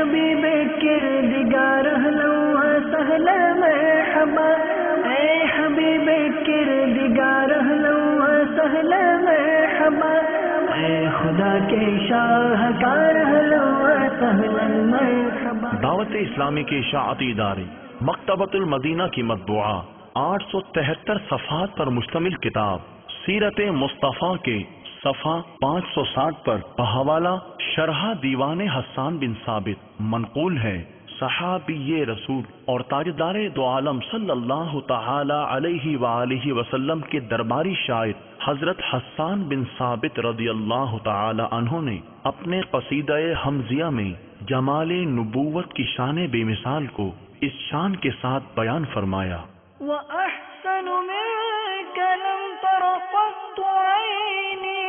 حبیب کردگار اہلا و سہلا مرحبا، اے حبیب کردگار اہلا و سہلا مرحبا، اے خدا کے شاہکار اہلا و سہلا مرحبا۔ دعوت اسلامی کے اشاعتی ادارے مکتبۃ المدینہ کی مطبوعہ 873 صفحات پر مشتمل کتاب سیرت مصطفیٰ کے صفحہ 560 پر بحوالہ شرح دیوان حسان بن ثابت منقول ہے۔ صحابی رسول اور تاجدار دو عالم صلی اللہ تعالی علیہ وآلہ وسلم کے درباری شاعر حضرت حسان بن ثابت رضی اللہ تعالی عنہ نے اپنے قصیدہ حمزیہ میں جمال نبوت کی شان بے مثال کو اس شان کے ساتھ بیان فرمایا۔ وَأَحْسَنُ مِنْكَ لَمْ تَرَ قَطُّ عَيْنِي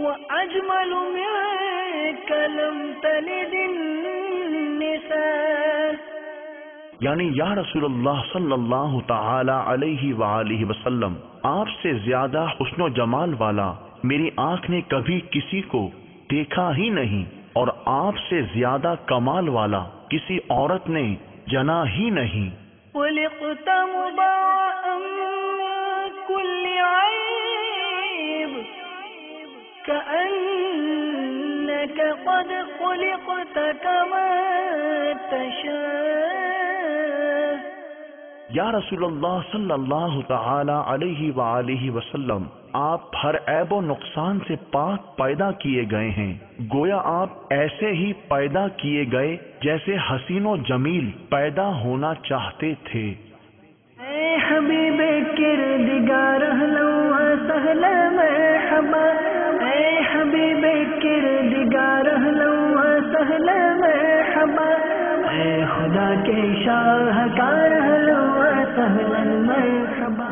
وَأَجْمَلُ مِنْكَ لَمْ تَلِدِ النِّسَاء۔ یعنی یا رسول اللہ صلی اللہ تعالی علیہ وآلہ وسلم، آپ سے زیادہ حسن و جمال والا میری آنکھ نے کبھی کسی کو دیکھا ہی نہیں، اور آپ سے زیادہ کمال والا کسی عورت نے جنا ہی نہیں۔ خلقت مبرأ من كل عيب كأنك قد خلقت كما تشاء۔ یا رسول اللہ صلی اللہ تعالی علیہ وآلہ وسلم، آپ ہر عیب و نقصان سے پاک پیدا کیے گئے ہیں، گویا آپ ایسے ہی پیدا کیے گئے جیسے حسین و جمیل پیدا ہونا چاہتے تھے۔ اے حبیب کردگار اہلا و سہلا مرحبا، اے حبیب کردگار اہلا و سہلا مرحبا، اے خدا کے شاہکار اہلا و سہلا مرحبا۔